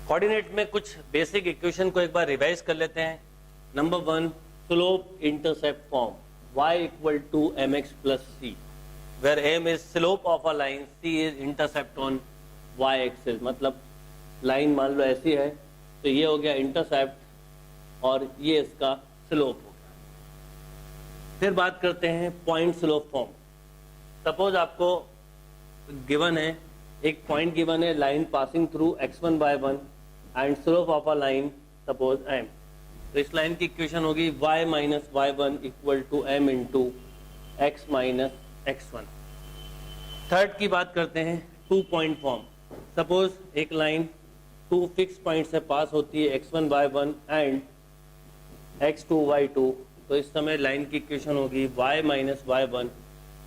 Coordinate में कुछ basic equation को एक बार रिवाइज कर लेते हैं। Number 1, slope intercept form y equal to mx plus c, where m is slope of a line, c is intercept on y axis. मतलब line मान लो ऐसी है तो ये हो गया इंटरसेप्ट और ये इसका स्लोप हो गया। फिर बात करते हैं पॉइंट स्लोप फॉर्म। सपोज आपको गिवन है, एक पॉइंट गिवन है, line passing through x1 by 1 and slope of a line suppose m। तो इस लाइन की इक्वेशन होगी y minus y1 equal to m into x minus x1। Third की बात करते हैं 2 पॉइंट फॉर्म। सपोज एक लाइन 2 फिक्स पॉइंट से पास होती है x1 by 1 and x2 by 2। तो इस समय लाइन की इक्वेशन होगी y minus y1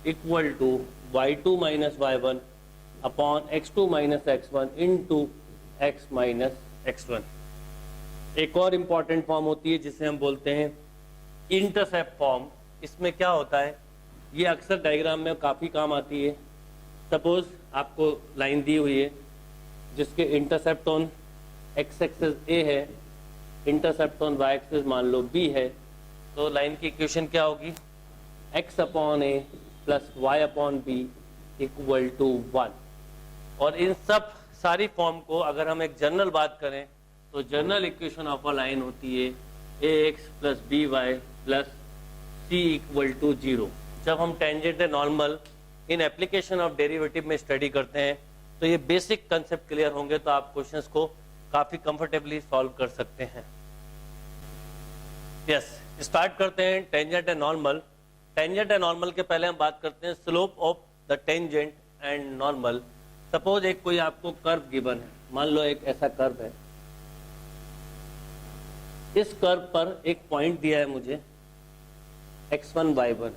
equal to y2 minus y1 upon x2 minus x1 into x minus x1। एक और इम्पॉर्टेंट फॉर्म होती है जिसे हम बोलते हैं इंटरसेप्ट फॉर्म। इसमें क्या होता है, ये अक्सर डायग्राम में काफ़ी काम आती है। सपोज आपको लाइन दी हुई है जिसके intercept on x axis a है, इंटरसेप्ट ऑन y एक्सिस मान लो b है। तो लाइन की इक्वेशन क्या होगी, x upon a plus y upon b equal to 1। और इन सब सारी फॉर्म को अगर हम एक जनरल बात करें तो general equation of a line होती है ax plus by plus c equal to 0। जब हम tangent and normal in application of derivative में स्टडी करते हैं तो ये बेसिक कंसेप्ट क्लियर होंगे तो आप क्वेश्चंस को काफी कंफर्टेबली सॉल्व कर सकते हैं। यस, स्टार्ट करते हैं tangent and normal. Tangent and normal के पहले हम बात करते हैं slope of the tangent and normal. Suppose एक कोई आपको कर्व गिवन है, मान लो एक ऐसा कर्व है, इस कर्व पर एक पॉइंट दिया है मुझे x1 y1,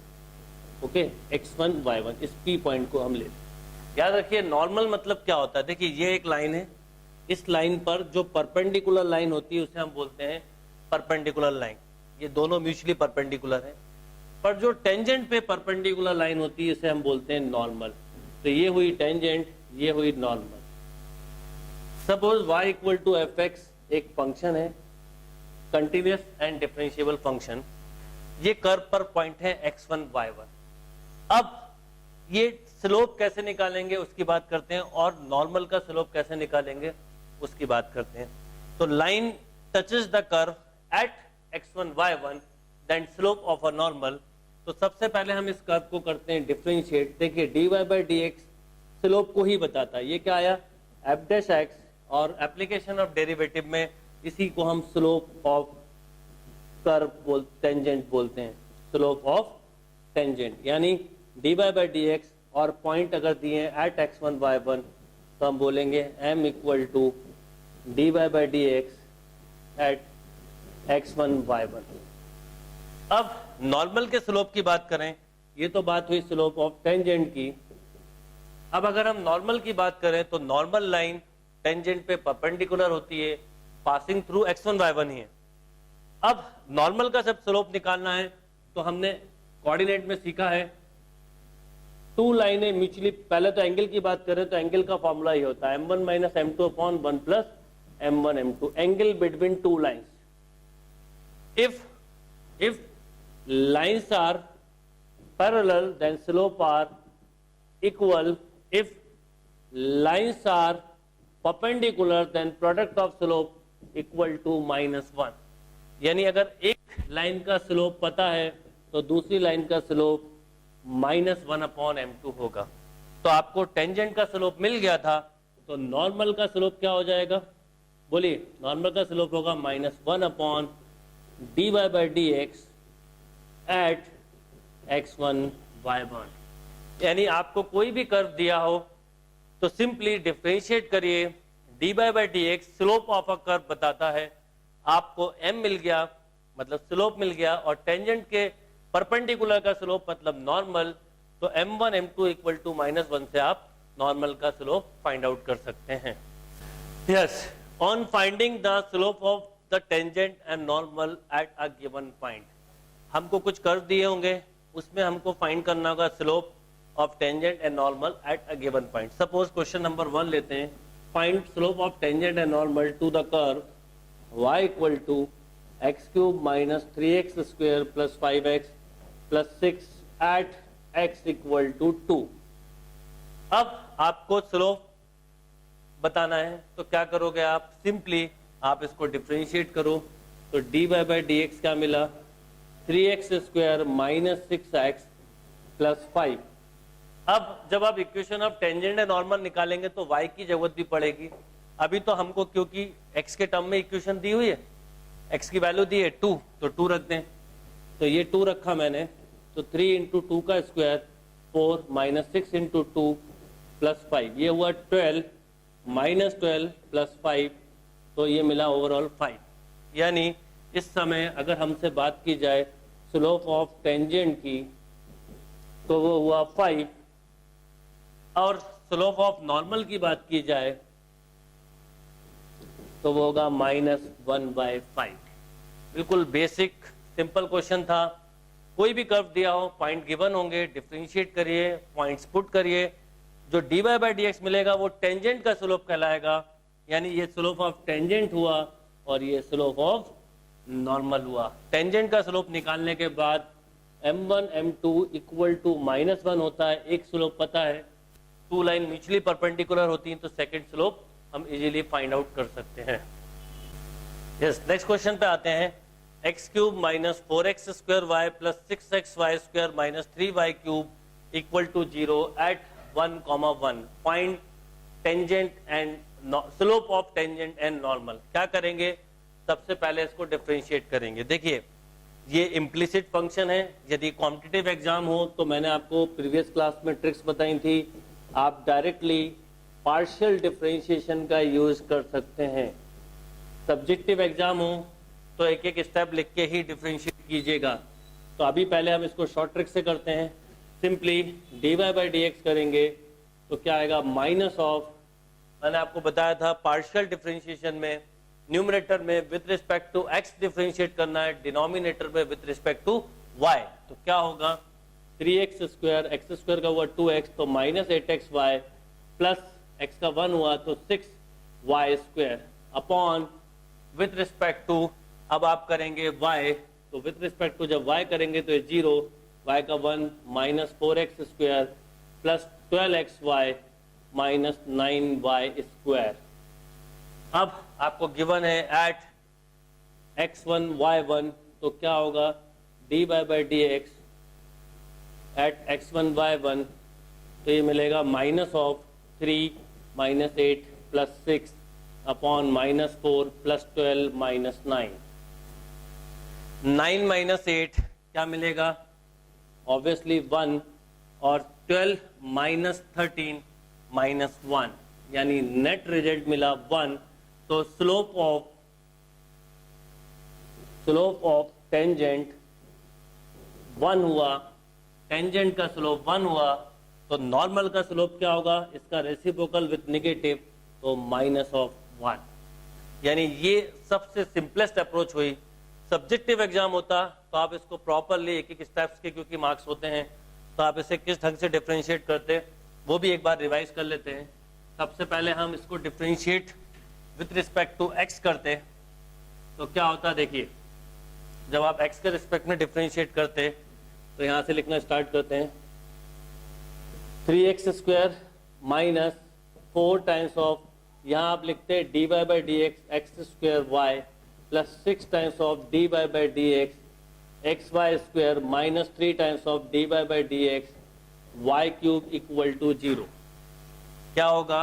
okay, x1 y1, इस p पॉइंट को हम लेते हैं। याद रखिए नॉर्मल मतलब क्या होता है, देखिए ये एक लाइन है, इस लाइन पर जो परपेंडिकुलर लाइन होती है उसे हम बोलते हैं परपेंडिकुलर लाइन। ये दोनों म्यूचुअली परपेंडिकुलर है, पर जो टेंजेंट पे परपेंडिकुलर लाइन होती है इसे हम बोलते हैं नॉर्मल। तो ये हुई टेंजेंट, ये हुई normal. Suppose y equal to fx एक फंक्शन है, कंटिन्यूअस एंड डिफरेंशिएबल फंक्शन। ये कर्व पर पॉइंट है x1 y1। अब ये स्लोप कैसे निकालेंगे उसकी बात करते हैं और नॉर्मल का स्लोप कैसे निकालेंगे उसकी बात करते हैं। तो line touches the curve at x1 y1 then slope of a normal. तो सबसे पहले हम इस कर्व को करते हैं डिफरेंशिएट। देखिए dy बाई dx स्लोप को ही बताता है। ये क्या आया, f डैश x, और एप्लीकेशन ऑफ डेरिवेटिव में इसी को हम स्लोप ऑफ कर्व टेंजेंट बोलते हैं, स्लोप ऑफ टेंजेंट। यानी dy बाई dx और पॉइंट अगर दिए एट x1 y1 तो हम बोलेंगे m equal to dy by dx at x1 y1। अब नॉर्मल के स्लोप की बात करें, ये तो बात हुई स्लोप ऑफ टेंजेंट की। अब अगर हम नॉर्मल की बात करें तो नॉर्मल लाइन टेंजेंट पे परपेंडिकुलर होती है, पासिंग थ्रू x1 y1 ही है। अब नॉर्मल का जब स्लोप निकालना है तो हमने कोऑर्डिनेट में सीखा है, टू लाइनें म्यूचुअली, पहले तो एंगल की बात करें तो एंगल का फॉर्मूला ही होता है m1 minus m2 upon 1 plus m1 m2, angle between two lines. If lines are parallel then slope are equal, if lines are perpendicular then product of slope equal to -1। यानी अगर एक line का slope पता है तो दूसरी line का slope -1 upon m2 होगा। तो आपको टेंजेंट का स्लोप मिल गया था, तो नॉर्मल का स्लोप क्या हो जाएगा, बोलिए। नॉर्मल का स्लोप होगा -1 upon dy by dx at x1 y1। यानी आपको कोई भी कर्व दिया हो तो सिंपली डिफरेंशिएट करिए, dy by dx slope of a curve बताता है, आपको m मिल गया मतलब स्लोप मिल गया, और टेंजेंट के परपेंडिकुलर का स्लोप मतलब नॉर्मल। तो m1 m2 इक्वल टू -1 से आप नॉर्मल का स्लोप फाइंड आउट कर सकते हैं। Yes, on finding the slope of the tangent and normal at a given point, हमको कुछ कर्व दिए होंगे, उसमें हमको फाइंड करना होगा slope of tangent and normal at a given point। Suppose question number 1 लेते हैं, find slope of tangent and normal to the curve y equal to x cube minus 3x square plus 5x plus 6 at x equal to 2। अब आपको slope बताना है तो क्या करोगे आप, सिंपली आप इसको डिफरेंशिएट करो तो dy बाई डी एक्स क्या मिला, 3x square minus 6x plus 5। अब जब आप equation of tangent and normal निकालेंगे तो y की जरूरत भी पड़ेगी। अभी तो हमको क्योंकि x के टर्म में इक्वेशन दी हुई है, x की वैल्यू दी है 2, तो 2 रख दें। तो ये 2 रखा मैंने, तो 3 इंटू 2 का स्क्वायर 4 माइनस 6 इंटू 2 प्लस 5, ये हुआ 12 माइनस 12 प्लस 5, तो ये मिला ओवरऑल 5। यानी इस समय अगर हमसे बात की जाए स्लोप ऑफ टेंजेंट की तो वो हुआ 5, और स्लोप ऑफ नॉर्मल की बात की जाए तो वो होगा -1/5। बिल्कुल बेसिक सिंपल क्वेश्चन था। कोई भी कर्व दिया हो, पॉइंट गिवन होंगे, डिफरेंशिएट करिए, पॉइंट्स पुट करिए, जो dy बाई डी एक्स मिलेगा वो टेंजेंट का स्लोप कहलाएगा। यानी ये स्लोप ऑफ टेंजेंट हुआ और ये स्लोप ऑफ नॉर्मल हुआ। टेंजेंट का स्लोप निकालने के बाद m1 m2 इक्वल टू -1 होता है। एक स्लोप पता है, 2 लाइन म्यूचुअली परपेंडिकुलर होती हैं तो सेकंड स्लोप हम इजीली फाइंड आउट कर सकते हैं। यस, नेक्स्ट क्वेश्चन पे आते हैं। x cube minus 4x square y plus 6xy square minus 3y cube equal to 0 at 1,1 find tangent and slope of tangent and normal. क्या करेंगे, सबसे पहले इसको डिफरेंशिएट करेंगे। देखिए ये इम्प्लिसिट फंक्शन है। यदि कॉम्पिटिटिव एग्जाम हो तो मैंने आपको प्रीवियस क्लास में ट्रिक्स बताई थी, आप डायरेक्टली पार्शियल डिफरेंशिएशन का यूज कर सकते हैं। सब्जेक्टिव एग्जाम हो तो एक एक स्टेप लिख के ही डिफरेंशिएट कीजिएगा। तो अभी पहले हम इसको शॉर्ट ट्रिक से करते हैं। Simply dy by D x करेंगे तो क्या आएगा, माइनस ऑफ, मैंने आपको बताया था पार्शियल डिफरेंशिएशन में न्यूमरेटर में with respect to x differentiate करना है, डिनोमिनेटर में विद रिस्पेक्ट टू y। तो क्या होगा, 3x स्क्वायर, x स्क्वायर का हुआ 2x तो माइनस 8xy प्लस x का 1 हुआ तो 6y square upon with respect to, अब आप करेंगे y, तो विद रिस्पेक्ट टू जब y करेंगे तो 0, y का 1 minus 4x square plus 12xy minus 9y square. अब आपको गिवन है एट x1 y1, तो क्या होगा, dy by D x at x1 y1, तो ये मिलेगा minus of 3 minus 8 plus 6 upon minus 4 plus 12 minus 9। 9 minus 8 क्या मिलेगा, ऑब्वियसली 1, और 12 माइनस 13 माइनस 1, यानी नेट रिजल्ट मिला 1। तो स्लोप ऑफ टेंजेंट 1 हुआ, टेंजेंट का स्लोप 1 हुआ, तो नॉर्मल का स्लोप क्या होगा, इसका रेसिप्रोकल विद नेगेटिव, तो माइनस ऑफ 1। यानी ये सबसे सिंपलेस्ट अप्रोच हुई। सब्जेक्टिव एग्जाम होता तो आप इसको प्रॉपरली एक एक स्टेप्स के, क्योंकि मार्क्स होते हैं, तो आप इसे किस ढंग से डिफरेंशिएट करते वो भी एक बार रिवाइज कर लेते हैं। सबसे पहले हम इसको differentiate with respect to x करते तो क्या होता, देखिए जब आप x के रिस्पेक्ट में डिफरेंशिएट करते तो यहां से लिखना स्टार्ट करते हैं, 3x square minus 4 times of, यहाँ आप लिखते हैं dy by D x x square y plus 6 times of dy by D x x y square minus 3 times of dy by D x y cube equal to 0। क्या होगा,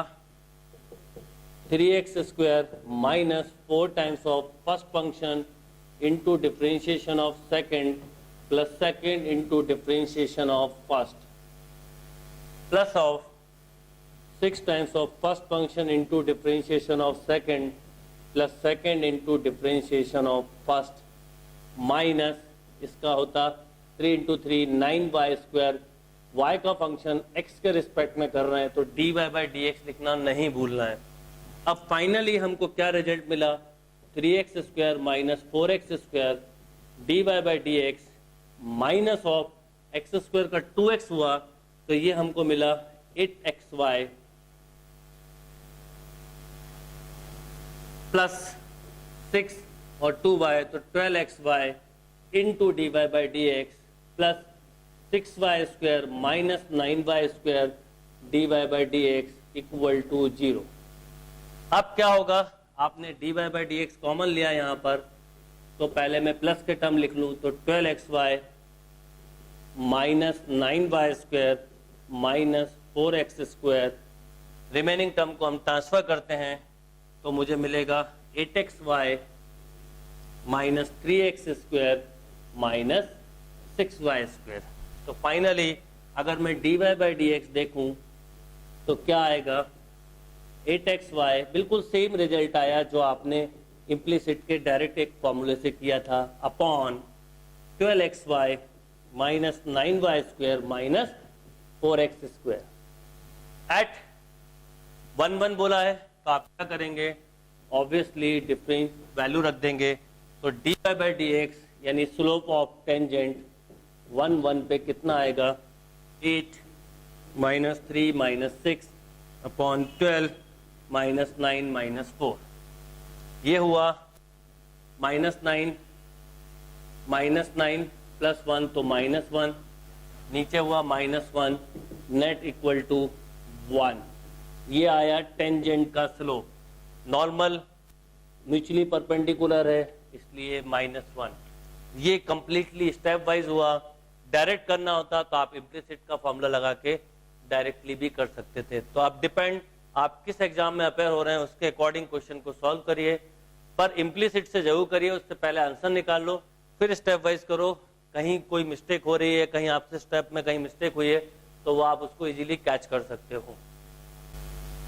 3x square minus 4 times of first function into differentiation of second plus second into differentiation of first plus of 6 times of first function into differentiation of second plus second into differentiation of first minus इसका होता 3 into 3 9y square, y का function x के respect में कर रहे हैं तो dy by D x लिखना नहीं भूलना है। अब फाइनली हमको क्या रिजल्ट मिला, 3x square minus 4x square dy by D x minus of x square का 2x हुआ, तो ये हमको मिला 8xy प्लस 6 और 2y तो 12xy into d Y by D x plus 6y square minus 9y square d Y by D x equal to 0। अब क्या होगा, आपने d Y by D x common लिया यहाँ पर, तो पहले मैं प्लस के टर्म लिख लूँ तो 12xy minus 9y square minus 4x square, remaining term को हम ट्रांसफर करते हैं तो मुझे मिलेगा 8xy minus 3x square minus 6y square. तो फाइनली अगर मैं d Y by D x देखूँ तो क्या आएगा, 8xy बिल्कुल सेम रिजल्ट आया जो आपने इम्प्लिसिट के डायरेक्ट एक फॉर्मूले से किया था, upon 12xy minus 9y square minus 4x square. At 1 बोला है तो आप क्या करेंगे, ऑब्वियसली डिफरेंस वैल्यू रख देंगे, तो D Y by D x यानी स्लोप ऑफ टेंजेंट 1 पे कितना आएगा, 8 minus 3 minus 6 upon 12 minus 9 minus 4। ये हुआ -9 प्लस 1 तो -1, नीचे हुआ -1, नेट इक्वल टू 1। ये आया टेंजेंट का स्लोप, नॉर्मल म्यूचुअली परपेंडिकुलर है इसलिए -1। ये कंप्लीटली स्टेप वाइज हुआ, डायरेक्ट करना होता तो आप इम्प्लिसिट का फॉर्मूला लगा के डायरेक्टली भी कर सकते थे। तो आप डिपेंड आप किस एग्जाम में अपेयर हो रहे हैं उसके अकॉर्डिंग क्वेश्चन को सॉल्व करिए, पर इम्प्लिसिट से जरूर करिए, उससे पहले आंसर निकाल लो, फिर स्टेप वाइज करो। कहीं कोई मिस्टेक हो रही है, कहीं आपसे स्टेप में कहीं मिस्टेक हुई है तो वो आप उसको इजीली कैच कर सकते हो।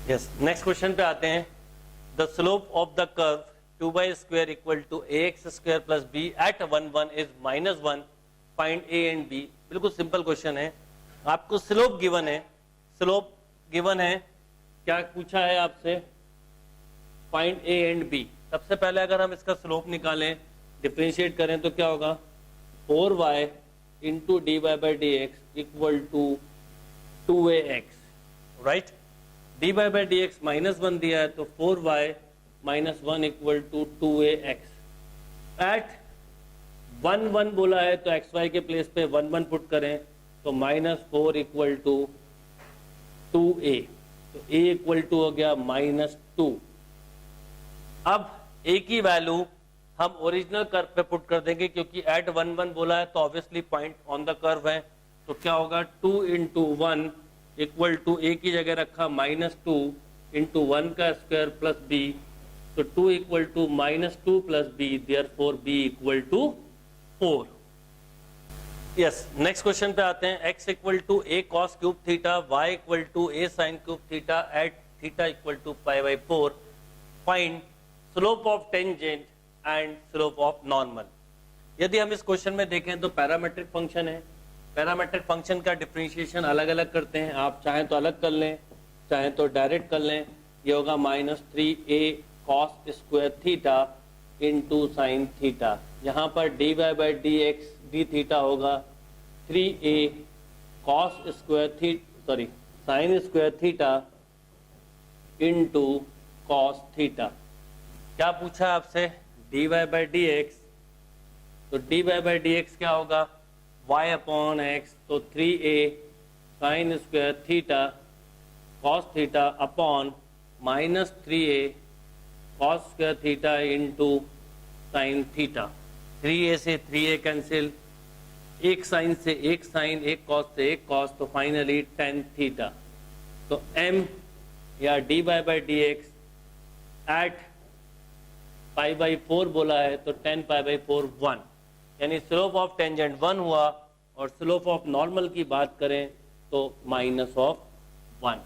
यस, नेक्स्ट क्वेश्चन पे आते हैं। The slope of the curve 2y square equal to ax square plus b at 1 is -1, find a and b। बिल्कुल सिंपल क्वेश्चन है, आपको स्लोप गिवन है, स्लोप गिवन है, क्या पूछा है आपसे, फाइंड a एंड b। सबसे पहले अगर हम इसका स्लोप निकालें, डिफरेंशिएट करें तो क्या होगा, 4y into d Y by D x equal to 2ax, right. D Y by D x -1 दिया है तो 4y minus 1 equal to 2ax। Eight 1 बोला है तो xy के प्लेस पे 1 पुट करें तो -4 इक्वल टू 2a, तो a इक्वल टू हो गया -2। अब a की वैल्यू हम ओरिजिनल कर्व पे पुट कर देंगे क्योंकि एट 1 बोला है तो obviously point on the curve है, तो क्या होगा 2 इंटू 1 इक्वल टू a की जगह रखा -2 इंटू 1 का स्क्वायर प्लस b, तो 2 equal to -2 plus b, therefore b equal to 4। Yes, next question पे आते हैं। x equal to a cos cube theta, y equal to a sin cube theta at theta equal to π/4, find slope of tangent and slope of normal. यदि हम इस question में देखें तो parametric function है, पैरामेट्रिक फंक्शन का differentiation अलग अलग करते हैं, आप चाहें तो अलग कर लें, चाहें तो डायरेक्ट कर लें। ये होगा -3a cos square theta into sine theta, यहाँ पर D Y by D X D theta होगा 3a cos square sine square theta into cos theta. क्या पूछा आपसे, D Y by D X, तो D Y by D X क्या होगा, y upon X, तो 3a sine square theta cos theta upon -3a cos square theta into sine theta. 3a से 3a cancel, एक sign से एक sign, एक cos से एक कॉस, तो फाइनली tan थीटा। तो m या D Y by D x at π/4 बोला है तो 10 π/4 1, यानी स्लोप ऑफ टेंजेंट 1 हुआ, और स्लोप ऑफ नॉर्मल की बात करें तो -1।